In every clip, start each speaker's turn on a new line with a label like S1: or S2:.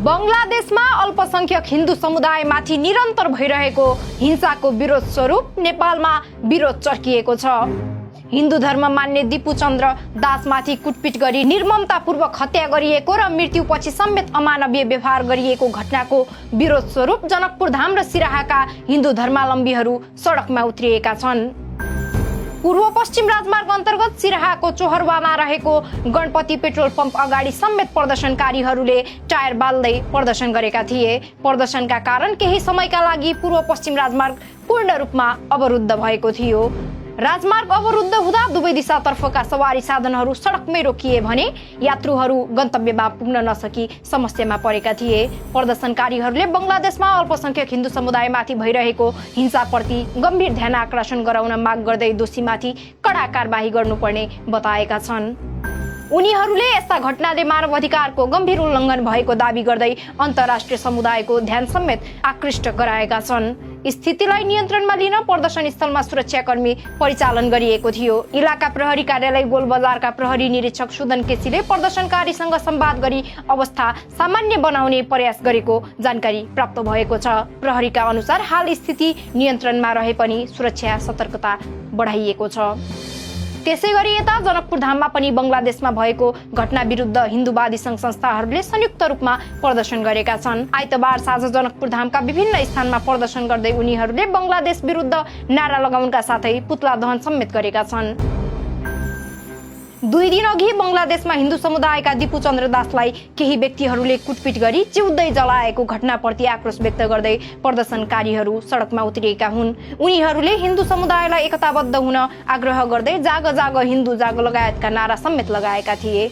S1: बंगलादेशमा अल्पसंख्यक हिन्दू समुदायमाथि निरन्तर भइरहेको हिंसाको विरोध स्वरूप नेपालमा विरोध चर्किएको छ। हिन्दू धर्म मान्ने दिपुचन्द्र दासमाथि कुटपिट गरी निर्ममतापूर्वक हत्या गरिएको र मृत्युपछि समेत अमानवीय व्यवहार गरिएको घटनाको विरोध स्वरूप जनकपुर धाम र सिराहाका हिन्दू धर्मावलम्बीहरू सडकमा उत्रिएका छन्। पूर्व पश्चिम राजमार्ग अन्तर्गत सिराहाको चोहरवामा रहेको गणपति पेट्रोल पम्प अगाडि समेत प्रदर्शनकारीहरूले टायर बाल्दै प्रदर्शन गरेका थिए। प्रदर्शनका कारण केही समयका लागि पूर्व पश्चिम राजमार्ग पूर्ण रूपमा अवरुद्ध भएको थियो। राजमार्ग अवरुद्ध हुँदा दुवै दिशातर्फका सवारी साधनहरू सडकमै रोकिए भने यात्रुहरू गन्तव्यमा पुग्न नसकी समस्यामा परेका थिए। प्रदर्शनकारीहरूले बंगलादेशमा अल्पसंख्यक हिन्दू समुदायमाथि भइरहेको हिंसाप्रति गम्भीर ध्यान आकर्षण गराउन माग गर्दै दोषीमाथि कडा कारबाही गर्नुपर्ने बताएका छन्। उनीहरूले यस्ता घटनाले मानव अधिकारको गम्भीर उल्लङ्घन भएको दावी गर्दै अन्तर्राष्ट्रिय समुदायको ध्यान समेत आकृष्ट गराएका छन्। स्थितिलाई नियन्त्रणमा लिन प्रदर्शन स्थलमा सुरक्षाकर्मी परिचालन गरिएको थियो। इलाका प्रहरी कार्यालय गोलबजारका प्रहरी निरीक्षक सुदन केसीले प्रदर्शनकारीसँग संवाद गरी अवस्था सामान्य बनाउने प्रयास गरेको जानकारी प्राप्त भएको छ। प्रहरीका अनुसार हाल स्थिति नियन्त्रणमा रहे पनि सुरक्षा सतर्कता बढाइएको छ। त्यसैगरी यता जनकपुर धाममा पनि बंगलादेशमा भएको घटना विरुद्ध हिन्दूवादी संघ संस्थाहरूले संयुक्त रूपमा प्रदर्शन गरेका छन्। आइतबार साँझ जनकपुर धामका विभिन्न स्थानमा प्रदर्शन गर्दै उनीहरूले बंगलादेश विरुद्ध नारा लगाउनका साथै पुतला दहन समेत गरेका छन्। 2 दिन अघि बंगलादेशमा हिन्दू समुदायका दिपुचन्द्र दासलाई केही व्यक्तिहरूले कुटपिट गरी जिउँदै जलाएको घटनाप्रति आक्रोश व्यक्त गर्दै प्रदर्शनकारीहरू सडकमा उत्रिएका हुन्। उनीहरूले हिन्दू समुदायलाई एकताबद्ध हुन आग्रह गर्दै जाग जाग हिन्दू जाग लगायतका नारा समेत लगाएका थिए।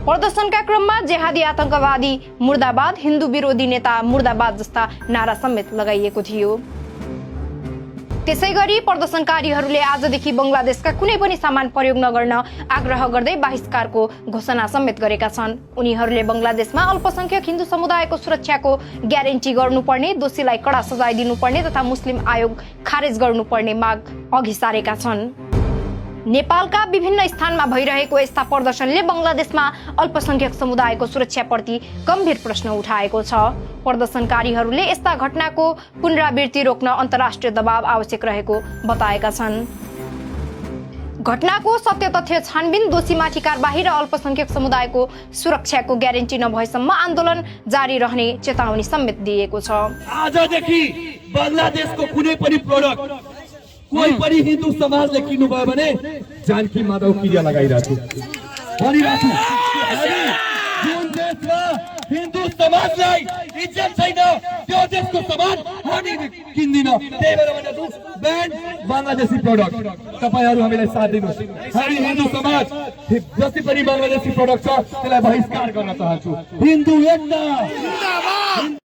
S1: प्रदर्शनका क्रममा जेहादी आतंकवादी मुर्दाबाद, हिन्दू विरोधी नेता मुर्दाबाद जस्ता नारा समेत लगाइएको थियो। त्यसैगरी प्रदर्शनकारीहरूले आजदेखि बंगलादेशका कुनै पनि सामान प्रयोग नगर्न आग्रह गर्दै बहिष्कारको घोषणा समेत गरेका छन्। उनीहरूले बंगलादेशमा अल्पसंख्यक हिन्दू समुदायको सुरक्षाको ग्यारेन्टी गर्नुपर्ने, दोषीलाई कडा सजाय दिनुपर्ने तथा मुस्लिम आयोग खारेज गर्नुपर्ने माग अघि सारेका छन्। नेपालका विभिन्न स्थानमा भइरहेको यस्ता प्रदर्शनले बंगलादेशमा अल्पसंख्यक समुदायको सुरक्षाप्रति गम्भीर प्रश्न उठाएको छ। प्रदर्शनकारीहरूले यस्ता घटनाको पुनरावृत्ति रोक्न अन्तर्राष्ट्रिय दबाव आवश्यक रहेको बताएका छन्। घटनाको सत्य तथ्य छानबिन, दोषीमाथि कारबाही र अल्पसंख्यक समुदायको सुरक्षाको ग्यारेन्टी नभएसम्म आन्दोलन जारी रहने चेतावनी समेत दिएको छ।
S2: आजदेखि बंगलादेशको कुनै पनि प्रोडक्ट कोही पनि हिन्दू समाजले किन्नु भयो भने जानकी माधव क्रिया लगाइराख्छु भनिराख्छु। जुन देशमा हिन्दू समाजलाई इज्जत छैन त्यो देशको सामान हामी किन्दिन। त्यही भएर भन्छु ब्यान बंगलादेशी प्रोडक्ट। तपाईहरु हामीलाई साथ दिनुहोस्। हामी हिन्दू समाज जति पनि बंगलादेशी प्रोडक्ट छ त्यसलाई बहिष्कार गर्न चाहन्छु। हिन्दू एकता।